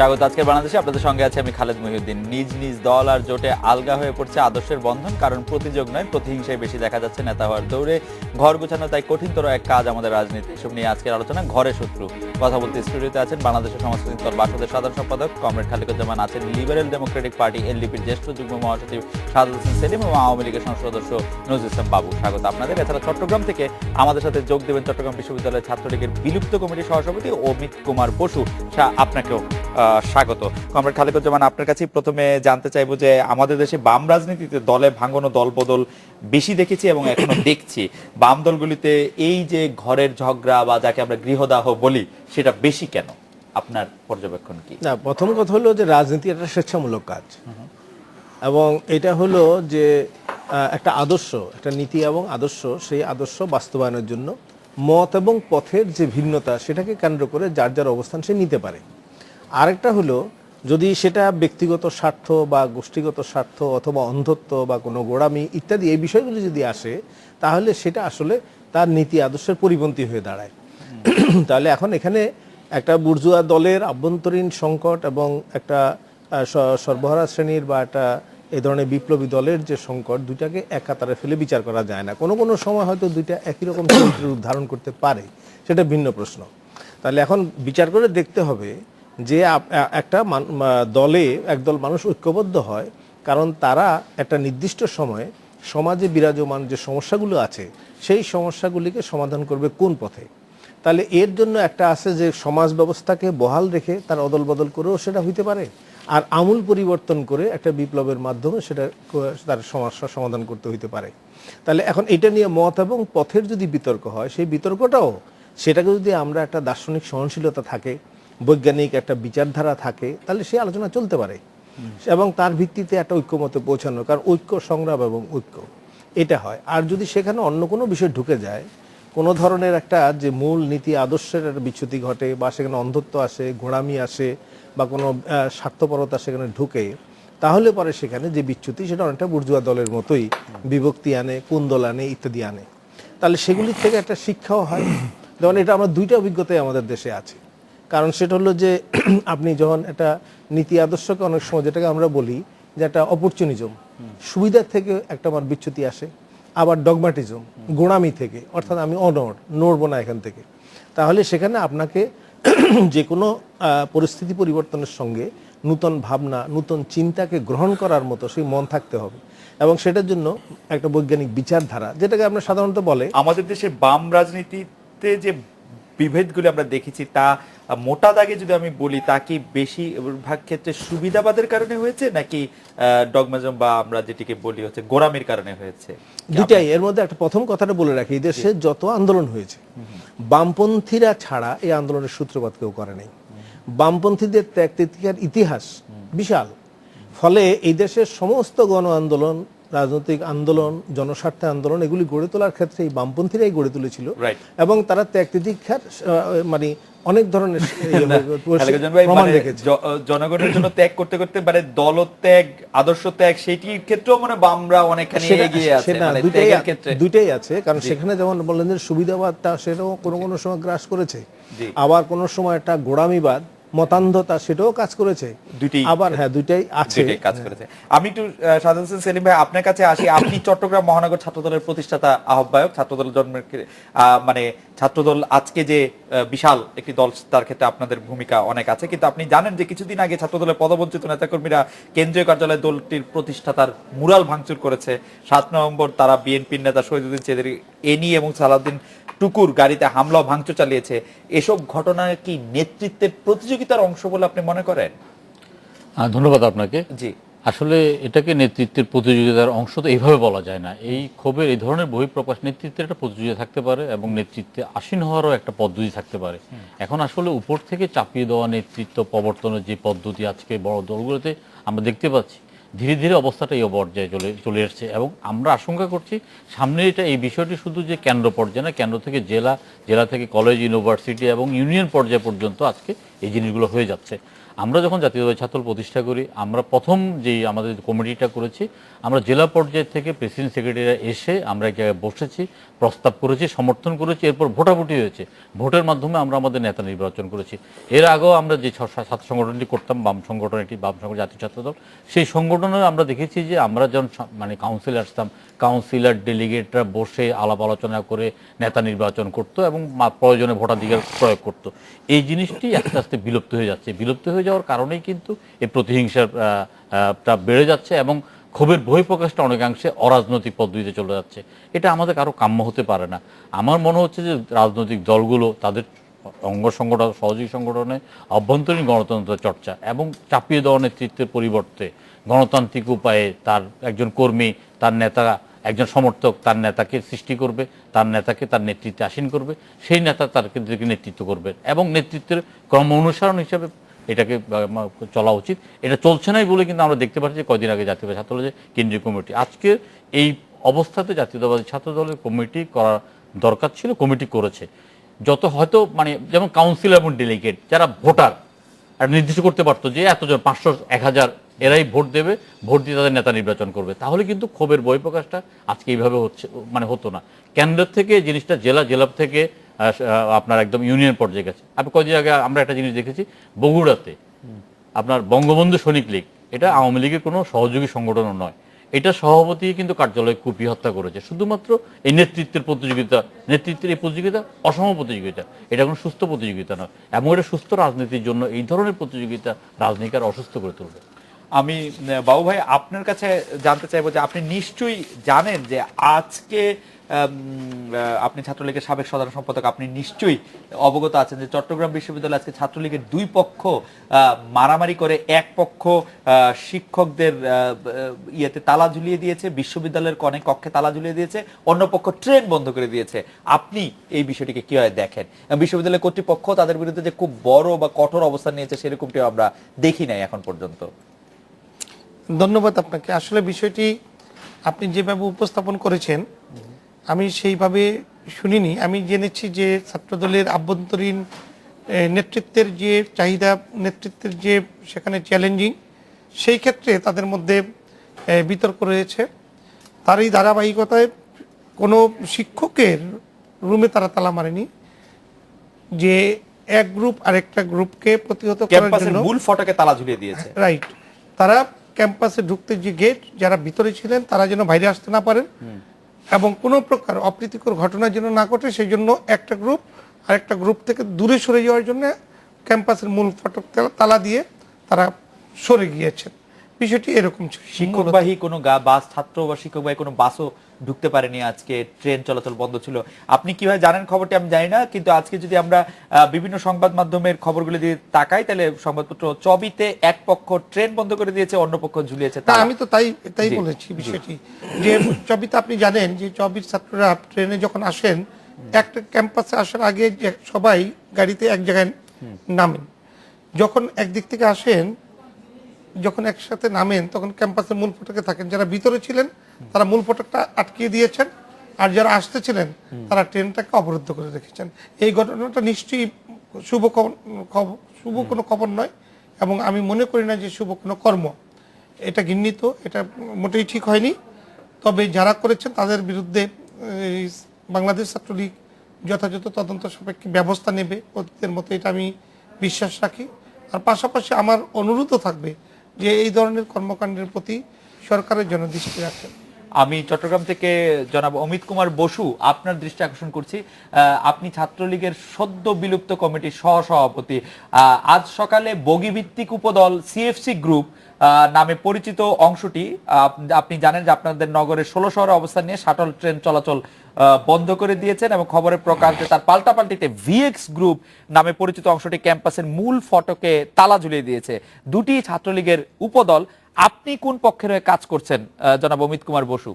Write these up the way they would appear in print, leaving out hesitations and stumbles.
স্বাগত আজকের বাংলাদেশে। আপনাদের সঙ্গে আছে আমি খালেদ মহিউদ্দিন। নিজ নিজ দল আর জোটে আলগা হয়ে পড়ছে আদর্শের বন্ধন, কারণ প্রতিযোগ নয় প্রতিহিংসায় বেশি দেখা যাচ্ছে নেতা হওয়ার দৌড়ে। ঘর গোছানো তাই কঠিনতর এক কাজ আমাদের রাজনীতি। এসব নিয়ে আজকের আলোচনা ঘরে শত্রু। কথা বলতে স্টুডিওতে আছেন বাংলাদেশের সমাজতান্ত্রিক দল বাসদের সাধারণ সম্পাদক কমরেড খালিকুজ্জামান, আছেন লিবারেল ডেমোক্রেটিক পার্টি এলডিপির জ্যেষ্ঠ যুগ্ম মহাসচিব সাদুল হোসেন সেলিম এবং আওয়ামী লীগের সংসদ সদস্য নজরুল ইসলাম বাবু। স্বাগত আপনাদের। এছাড়া চট্টগ্রাম থেকে আমাদের সাথে যোগ দেবেন চট্টগ্রাম বিশ্ববিদ্যালয়ের ছাত্রলীগের বিলুপ্ত কমিটির সহসভাপতি অমিত কুমার বসু। আপনাকেও স্বাগত। কমরেড খালিকুজ্জামান, আপনার কাছে প্রথমে জানতে চাইবো যে আমাদের দেশে বাম রাজনীতিতে দলে ভাঙন ও দল বদল বেশি দেখেছি এবং এখনো দেখছি। বাম দলগুলিতে এই যে ঘরের ঝগড়া বা যাকে আমরা গৃহদাহ বলি সেটা বেশি কেন? আপনার পর্যবেক্ষণ কি? না, প্রথম কথা হলো যে রাজনীতি একটা স্বেচ্ছামূলক কাজ এবং এটা হলো যে একটা আদর্শ, একটা নীতি এবং আদর্শ, সেই আদর্শ বাস্তবায়নের জন্য মত এবং পথের যে ভিন্নতা সেটাকে কেন্দ্র করে যার যার অবস্থান সে নিতে পারে। আরেকটা হলো যদি সেটা ব্যক্তিগত স্বার্থ বা গোষ্ঠীগত স্বার্থ অথবা অন্ধত্ব বা কোনো গোড়ামি ইত্যাদি এই বিষয়গুলো যদি আসে তাহলে সেটা আসলে তার নীতি আদর্শের পরিপন্থী হয়ে দাঁড়ায়। তাহলে এখন এখানে একটা বুর্জুয়া দলের আভ্যন্তরীণ সংকট এবং একটা সর্বহারা শ্রেণীর বা একটা এই ধরনের বিপ্লবী দলের যে সংকট, দুইটাকে এক কাতারে ফেলে বিচার করা যায় না। কোনো কোনো সময় হয়তো দুইটা একই রকম চরিত্রের রূপ ধারণ করতে পারে, সেটা ভিন্ন প্রশ্ন। তাহলে এখন বিচার করে দেখতে হবে যে একটা দলে একদল মানুষ ঐক্যবদ্ধ হয় কারণ তারা একটা নির্দিষ্ট সময়ে সমাজে বিরাজমান যে সমস্যাগুলো আছে সেই সমস্যাগুলিকে সমাধান করবে কোন পথে। তাহলে এর জন্য একটা আছে যে সমাজ ব্যবস্থাকে বহাল রেখে তার অদল বদল করেও সেটা হইতে পারে, আর আমূল পরিবর্তন করে একটা বিপ্লবের মাধ্যমে সেটা তার সমস্যার সমাধান করতে হইতে পারে। তাহলে এখন এটা নিয়ে মত এবং পথের যদি বিতর্ক হয়, সেই বিতর্কটাও সেটাকে যদি আমরা একটা দার্শনিক সহনশীলতা থাকে, বৈজ্ঞানিক একটা বিচারধারা থাকে, তাহলে সেই আলোচনা চলতে পারে এবং তার ভিত্তিতে একটা ঐক্যমতে পৌঁছানো, কারণ ঐক্য সংগ্রাম এবং ঐক্য এটা হয়। আর যদি সেখানে অন্য কোনো বিষয় ঢুকে যায়, কোনো ধরনের একটা যে মূল নীতি আদর্শের একটা বিচ্যুতি ঘটে বা সেখানে অন্ধত্ব আসে, গোঁড়ামি আসে বা কোনো স্বার্থপরতা সেখানে ঢুকে, তাহলে পরে সেখানে যে বিচ্যুতি সেটা অনেকটা বুর্জুয়া দলের মতোই বিভক্তি আনে, কুন্দল আনে ইত্যাদি আনে। তাহলে সেগুলির থেকে একটা শিক্ষাও হয়। যেমন এটা আমরা দুইটা অভিজ্ঞতাই আমাদের দেশে আছে। কারণ সেটা হলো যে আপনি যখন একটা নীতি আদর্শকে অনেক সময় যেটাকে আমরা বলি যে একটা অপরচুনিজম, সুবিধার থেকে একটা আমার বিচ্যুতি আসে, আবার ডগমাটিজম, গোড়ামি থেকে, অর্থাৎ আমি নড়বো না এখান থেকে। তাহলে সেখানে আপনাকে যে কোনো পরিস্থিতি পরিবর্তনের সঙ্গে নূতন ভাবনা, নূতন চিন্তাকে গ্রহণ করার মতো সেই মন থাকতে হবে এবং সেটার জন্য একটা বৈজ্ঞানিক বিচারধারা, যেটাকে আমরা সাধারণত বলে আমাদের দেশের বাম রাজনীতিতে যে বিভেদগুলি আমরা দেখেছি তা মোটা দাগে যদি আমি বলি, তা কি বেশিরভাগ ক্ষেত্রে সুবিধাবাদের কারণে হয়েছে নাকি ডগমাজম বা আমরা যেটিকে বলি হচ্ছে গোঁড়ামির কারণে হয়েছে? দুটাই। এর মধ্যে একটা প্রথম কথাটা বলে রাখি, দেশে যত আন্দোলন হয়েছে বামপন্থীরা ছাড়া এই আন্দোলনের সূত্রপাত কেউ করে নাই। বামপন্থীদের ত্যাগ তিতিক্ষার ইতিহাস বিশাল। ফলে এই দেশের সমস্ত গণ আন্দোলন, রাজনৈতিক আন্দোলন, জনস্বার্থে আন্দোলন এগুলি গড়ে তোলার ক্ষেত্রে এই বামপন্থীরাই গড়ে তুলেছিল এবং তারা ত্যাগ তিতিক্ষার মানে অনেক ধরনের প্রমাণ রেখেছে। জনগণের জন্য ত্যাগ করতে করতে মানে দলত্যাগ, আদর্শ ত্যাগ, সেইটির ক্ষেত্রেও মানে বামরা অনেকখানি এগিয়ে আছে। দুইটাই আছে, কারণ সেখানে যেমন বললেন যে সুবিধাবাদটা সেটাও কোনো কোনো সময় গ্রাস করেছে, আবার কোনো সময় একটা গোড়ামিবাদ, মতান্ধতা সেটাও কাজ করেছে। আবার দুইটাই আছে, কাজ করেছে। আমি একটু সাদুল হোসেন সেলিম ভাই আপনার কাছে আসি। আপনি চট্টগ্রাম মহানগর ছাত্রদলের প্রতিষ্ঠাতা আহ্বায়ক। ছাত্রদল জন্মের মানে ছাত্রদল আজকে যে বিশাল একটি দল, তার ক্ষেত্রে আপনাদের ভূমিকা অনেক আছে। কিন্তু আপনি জানেন যে কিছুদিন আগে ছাত্রদলের পদবঞ্চিত নেতাকর্মীরা কেন্দ্রীয় কার্যালয়ে দলটির প্রতিষ্ঠাতার মুরাল ভাঙচুর করেছে। 7 নভেম্বর তারা বিএনপির নেতা শহীদুদ্দিন চৌধুরী এনি এবং সালাউদ্দিন টুকুর গাড়িতে হামলা ও ভাঙচুর চালিয়েছে। এসব ঘটনা কি নেতৃত্বের প্রতিযোগিতার অংশ বলে আপনি মনে করেন? ধন্যবাদ আপনাকে। জি, আসলে এটাকে নেতৃত্বের প্রতিযোগিতার অংশ তো এইভাবে বলা যায় না। এই ক্ষোভের এই ধরনের বহিঃপ্রকাশ নেতৃত্বের একটা প্রতিযোগিতা থাকতে পারে এবং নেতৃত্বে আসীন হওয়ারও একটা পদ্ধতি থাকতে পারে। এখন আসলে উপর থেকে চাপিয়ে দেওয়া নেতৃত্ব প্রবর্তনের যে পদ্ধতি আজকে বড় দলগুলোতে আমরা দেখতে পাচ্ছি, ধীরে ধীরে অবস্থাটা এই পর্যায়ে চলে এসছে এবং আমরা আশঙ্কা করছি সামনে এটা এই বিষয়টি শুধু যে কেন্দ্র পর্যায়ে না, কেন্দ্র থেকে জেলা, জেলা থেকে কলেজ, ইউনিভার্সিটি এবং ইউনিয়ন পর্যায় পর্যন্ত আজকে এই জিনিসগুলো হয়ে যাচ্ছে। আমরা যখন জাতীয়তাবাদী ছাত্রদল প্রতিষ্ঠা করি, আমরা প্রথম যেই আমাদের কমিটিটা করেছি, আমরা জেলা পর্যায় থেকে প্রেসিডেন্ট সেক্রেটারিরা এসে আমরা এক জায়গায় বসেছি, প্রস্তাব করেছি, সমর্থন করেছি, এরপর ভোটাভুটি হয়েছে, ভোটের মাধ্যমে আমরা আমাদের নেতা নির্বাচন করেছি। এর আগেও আমরা যে ছাত্র সংগঠনটি করতাম, বাম সংগঠন, একটি বাম সংগঠন জাতীয় ছাত্রদল, সেই সংগঠনে আমরা দেখেছি যে আমরা যখন মানে কাউন্সিলে আসতাম, কাউন্সিলর ডেলিগেটরা বসে আলাপ আলোচনা করে নেতা নির্বাচন করতো এবং প্রয়োজনে ভোটাধিকার প্রয়োগ করতো। এই জিনিসটি আস্তে আস্তে বিলুপ্ত হয়ে যাচ্ছে। বিলুপ্ত হয়ে যাওয়ার কারণেই কিন্তু এই প্রতিহিংসাটা বেড়ে যাচ্ছে এবং ক্ষোভের বহিঃপ্রকাশটা অনেকাংশে অরাজনৈতিক পদ্ধতিতে চলে যাচ্ছে। এটা আমাদের কারো কাম্য হতে পারে না। আমার মনে হচ্ছে যে রাজনৈতিক দলগুলো তাদের অঙ্গ সংগঠন, সহযোগী সংগঠনে অভ্যন্তরীণ গণতন্ত্রের চর্চা এবং চাপিয়ে দেওয়া নেতৃত্বের পরিবর্তে গণতান্ত্রিক উপায়ে তার একজন কর্মী, তার নেতা, একজন সমর্থক তার নেতাকে সৃষ্টি করবে, তার নেতাকে তার নেতৃত্বে আসীন করবে, সেই নেতা তাদেরকে নেতৃত্ব করবে এবং নেতৃত্বের ক্রম অনুসরণ হিসাবে এটাকে চলা উচিত। এটা চলছে নাই বলে কিন্তু আমরা দেখতে পাচ্ছি যে কয়দিন আগে জাতীয়তাবাদী ছাত্রদলের কেন্দ্রীয় কমিটি, আজকে এই অবস্থাতে জাতীয়তাবাদী ছাত্রদলের কমিটি করা দরকার ছিল, কমিটি করেছে। যত হয়তো মানে যেমন কাউন্সিলর এবং ডেলিগেট যারা ভোটার আর নির্দিষ্ট করতে পারতো যে এতজন 500 1000 এরাই ভোট দেবে, ভোট দিয়ে তাদের নেতা নির্বাচন করবে, তাহলে কিন্তু ক্ষোভের বহিঃপ্রকাশটা আজকে এইভাবে হচ্ছে মানে হতো না। কেন্দ্র থেকে জিনিসটা জেলা থেকে আপনার একদম ইউনিয়ন পর্যায়ে গেছে। আপনি কয়েকদিন আগে আমরা একটা জিনিস দেখেছি বগুড়াতে, আপনার বঙ্গবন্ধু সৈনিক লীগ, এটা আওয়ামী লীগের কোনো সহযোগী সংগঠনও নয়, এটা সভাপতি কিন্তু কার্যালয়ে কুপিয়ে হত্যা করেছে শুধুমাত্র এই নেতৃত্বের প্রতিযোগিতা। নেতৃত্বের এই প্রতিযোগিতা অসম প্রতিযোগিতা, এটা কোনো সুস্থ প্রতিযোগিতা নয় এবং এটা সুস্থ রাজনীতির জন্য এই ধরনের প্রতিযোগিতা রাজনীতিকে আর অসুস্থ করে তুলবে। আমি বাবু ভাই আপনার কাছে জানতে চাইবো যে আপনি নিশ্চয়ই জানেন যে আজকে আপনি ছাত্রলীগের সাবেক সাধারণ সম্পাদক, আপনি নিশ্চয়ই অবগত আছেন যে চট্টগ্রাম বিশ্ববিদ্যালয়ে আজকে ছাত্রলীগের দুই পক্ষ মারামারি করে এক পক্ষ শিক্ষকদের ইয়েতে তালা ঝুলিয়ে দিয়েছে, বিশ্ববিদ্যালয়ের অনেক কক্ষে তালা ঝুলিয়ে দিয়েছে, অন্য পক্ষ ট্রেন বন্ধ করে দিয়েছে। আপনি এই বিষয়টিকে কিভাবে দেখেন? বিশ্ববিদ্যালয় কর্তৃপক্ষ তাদের বিরুদ্ধে যে খুব বড় বা কঠোর অবস্থান নিয়েছে সেরকমটি আমরা দেখি নাই এখন পর্যন্ত। ধন্যবাদ আপনাকে। আসলে বিষয়টি আপনি যেভাবে উপস্থাপন করেছেন আমি সেইভাবে শুনিনি। আমি জেনেছি যে ছাত্রদলের আভ্যন্তরীণ নেতৃত্বের যে চাহিদা, নেতৃত্বের যে সেখানে চ্যালেঞ্জিং, সেই ক্ষেত্রে তাদের মধ্যে বিতর্ক রয়েছে। তারই ধারাবাহিকতায় কোনো শিক্ষকের রুমে তারা তালা মারেনি, যে এক গ্রুপ আরেকটা গ্রুপকে প্রতিহত করার জন্য মূল ফটকে তালা ঝুলিয়ে দিয়েছে। রাইট, তারা ক্যাম্পাসে ঢুকতে যে গেট, যারা ভিতরে ছিলেন তারা যেন বাইরে আসতে না পারেন এবং কোনো প্রকার অপ্রীতিকর ঘটনা যেন না ঘটে, সেই জন্য একটা গ্রুপ আরেকটা গ্রুপ থেকে দূরে সরে যাওয়ার জন্য ক্যাম্পাসের মূল ফটক তালা দিয়ে তারা সরে গিয়েছেন। বিষয়টি এরকম ছিল। শিক্ষকবাহী কোনো বাস, ছাত্র বা শিক্ষকবাহী কোনো বাসও ঢুকতে পারেনি, আজকে ট্রেন চলাচল বন্ধ ছিল। আপনি কিভাবে জানেন খবরটি আমি জানি না, কিন্তু আজকে যদি আমরা বিভিন্ন সংবাদ মাধ্যমের খবরগুলো দিয়ে তাকাই তাহলে সংবাদপত্র চবিতে এক পক্ষ ট্রেন বন্ধ করে দিয়েছে, অন্য পক্ষ ঝুলিয়েছে। আমি তো তাই বলেছি বিষয়টি, যে চবিতে আপনি জানেন যে চবির ছাত্ররা ট্রেনে যখন আসেন, একটা ক্যাম্পাসে আসার আগে সবাই গাড়িতে এক জায়গায় নামেন, যখন একদিক থেকে আসেন, যখন একসাথে নামেন তখন ক্যাম্পাসের মূল ফটকে থাকেন। যারা ভিতরে ছিলেন তারা মূল ফটকটা আটকিয়ে দিয়েছেন, আর যারা আসতেছিলেন তারা ট্রেনটাকে অবরুদ্ধ করে রেখেছেন। এই ঘটনাটা নিশ্চয়ই শুভ কোনো খবর নয় এবং আমি মনে করি না যে শুভ কোনো কর্ম। এটা ঘৃণিত, এটা মোটেই ঠিক হয়নি। তবে যারা করেছেন তাদের বিরুদ্ধে বাংলাদেশ ছাত্রলীগ যথাযথ তদন্ত সাপেক্ষে ব্যবস্থা নেবে অতীতের মতো, এটা আমি বিশ্বাস রাখি। আর পাশাপাশি আমার অনুরোধও থাকবে যে এই ধরনের কর্মকাণ্ডের প্রতি সরকারের জন্য দৃষ্টি রাখেন। আমি চট্টগ্রাম থেকে জনাব অমিত কুমার বসু আপনার দৃষ্টি আকর্ষণ করছি। আপনি ছাত্রলীগের সদ্য বিলুপ্ত কমিটির সহসভাপতি। আজ সকালে বগিভিত্তিক উপদল সিএফসি গ্রুপ নামে পরিচিত অংশটি, আপনি জানেন যে আপনাদের নগরের 16 শহরে অবস্থান নিয়ে শাটল ট্রেন চলাচল বন্ধ করে দিয়েছেন এবং খবরের প্রকাশে তার পাল্টাপাল্টিতে ভিএক্স গ্রুপ নামে পরিচিত অংশটি ক্যাম্পাসের মূল ফটকে তালা ঝুলিয়ে দিয়েছে। দুটি ছাত্রলীগের উপদল। আপনি কোন পক্ষের হয়ে কাজ করছেন জনাব অমিত কুমার বসু?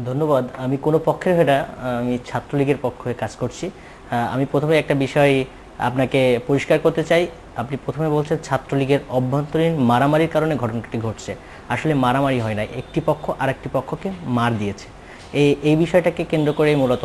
ধন্যবাদ। আমি কোনো পক্ষের হয়ে না, আমি ছাত্রলীগের পক্ষ হয়ে কাজ করছি। আমি প্রথমে একটা বিষয় আপনাকে পরিষ্কার করতে চাই। আপনি প্রথমে বলছেন ছাত্রলীগের অভ্যন্তরীণ মারামারির কারণে ঘটনাটি ঘটছে। আসলে মারামারি হয় না, একটি পক্ষ আরেকটি পক্ষকে মার দিয়েছে। এই বিষয়টাকে কেন্দ্র করে মূলত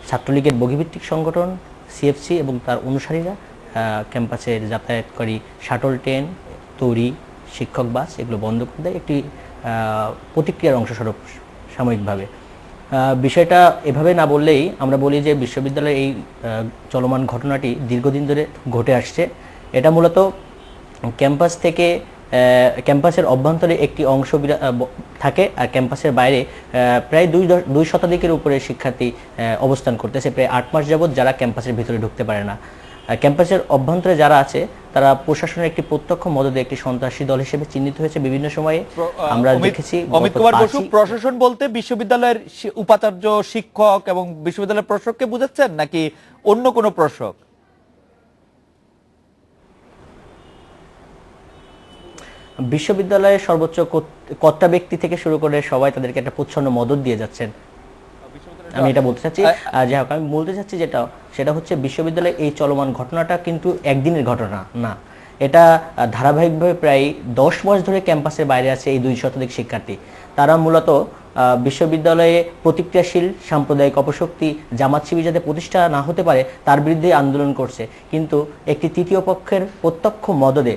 ছাত্রলীগের বহির্ভিত্তিক সংগঠন সিএফসি এবং তার অনুসারীরা ক্যাম্পাসের যাতায়াতকারী শাটল ট্রেন, তৈরি, শিক্ষক বাস এগুলো বন্ধ করে দেয় একটি প্রতিক্রিয়ার অংশস্বরূপ সাময়িকভাবে। বিষয়টা এভাবে না বললেই আমরা বলি যে বিশ্ববিদ্যালয়ের এই চলমান ঘটনাটি দীর্ঘদিন ধরে ঘটে আসছে। এটা মূলত ক্যাম্পাসের অভ্যন্তরে একটি অংশ থাকে, আর ক্যাম্পাসের বাইরে প্রায় 2 শতাধিকের উপরে শিক্ষার্থী অবস্থান করতেছে প্রায় 8 মাস যাবৎ, যারা ক্যাম্পাসের ভিতরে ঢুকতে পারে না। ক্যাম্পাসের অভ্যন্তরে যারা আছে তারা প্রশাসনের একটি প্রত্যক্ষ মদদে একটি সন্ত্রাসী দল হিসেবে চিহ্নিত হয়েছে বিভিন্ন সময়ে। আমরা দেখেছি অমিত কুমার বসু, প্রশাসন বলতে বিশ্ববিদ্যালয়ের উপাচার্য, শিক্ষক এবং বিশ্ববিদ্যালয়ের প্রশাসককে বুঝাচ্ছেন নাকি অন্য কোনো প্রশাসক? বিশ্ববিদ্যালয়ের সর্বোচ্চ কর্তা ব্যক্তি থেকে শুরু করে সবাই তাদেরকে একটা প্রচ্ছন্ন মদত দিয়ে যাচ্ছেন, আমি এটা বলতে চাচ্ছি। যাই হোক, আমি বলতে চাচ্ছি সেটা হচ্ছে বিশ্ববিদ্যালয়ে এই চলমান ঘটনাটা কিন্তু একদিনের ঘটনা না, এটা ধারাবাহিকভাবে প্রায় 10 মাস ধরে ক্যাম্পাসের বাইরে আছে এই 2 শতাধিক শিক্ষার্থী। তারা মূলত বিশ্ববিদ্যালয়ে প্রতিক্রিয়াশীল সাম্প্রদায়িক অপশক্তি জামাত শিবির যাতে প্রতিষ্ঠা না হতে পারে তার বিরুদ্ধে আন্দোলন করছে, কিন্তু একটি তৃতীয় পক্ষের প্রত্যক্ষ মদদে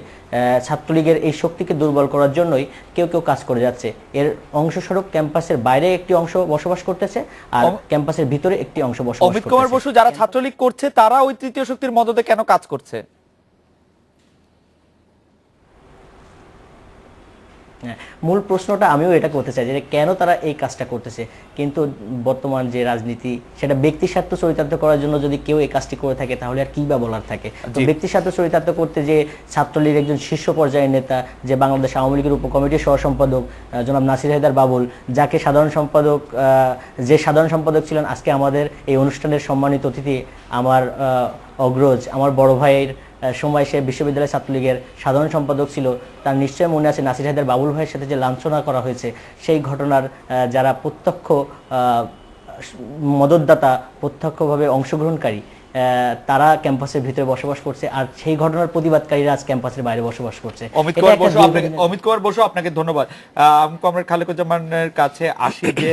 ছাত্রলীগের এই শক্তিকে দুর্বল করার জন্যই কেউ কাজ করে যাচ্ছে। এর অংশস্বরূপ ক্যাম্পাসের বাইরে একটি অংশ বসবাস করতেছে আর ক্যাম্পাসের ভিতরে একটি অংশ বসবাস করতেছে। অমিত কুমার বসু, যারা ছাত্রলীগ করছে তারা ওই তৃতীয় শক্তির মদদে কেন কাজ করছে? মূল প্রশ্নটা আমিও এটা করতে চাই যে কেন তারা এই কাজটা করতেছে, কিন্তু বর্তমান যে রাজনীতি সেটা ব্যক্তি স্বার্থ চরিতার্থ করার জন্য যদি কেউ এই কাজটি করে থাকে তাহলে আর কি বা বলার থাকে। ব্যক্তি স্বার্থ চরিতার্থ করতে যে ছাত্রলীগের একজন শীর্ষ পর্যায়ের নেতা, যে বাংলাদেশ আওয়ামী লীগের উপকমিটির সহ সম্পাদক জনাব নাসির হায়দার বাবুল, যাকে যে সাধারণ সম্পাদক ছিলেন আজকে আমাদের এই অনুষ্ঠানের সম্মানিত অতিথি, আমার অগ্রজ, আমার বড় ভাইয়ের সময় সে বিশ্ববিদ্যালয় ছাত্রলীগের সাধারণ সম্পাদক ছিল, তার নিশ্চয় মনে আছে নাসির হায়দার বাবুল ভাইয়ের সাথে যে লাঞ্ছনা করা হয়েছে, সেই ঘটনার যারা প্রত্যক্ষ মদতদাতা, প্রত্যক্ষভাবে অংশগ্রহণকারী, তারা ক্যাম্পাসের ভিতরে বসবাস করছে, আর সেই ঘটনার প্রতিবাদকারীরা আজ ক্যাম্পাসের বাইরে বসবাস করছে। অমিত কুমার বসু, আপনাকে ধন্যবাদ। কমরেড খালেকুজ্জামানের কাছে আসি যে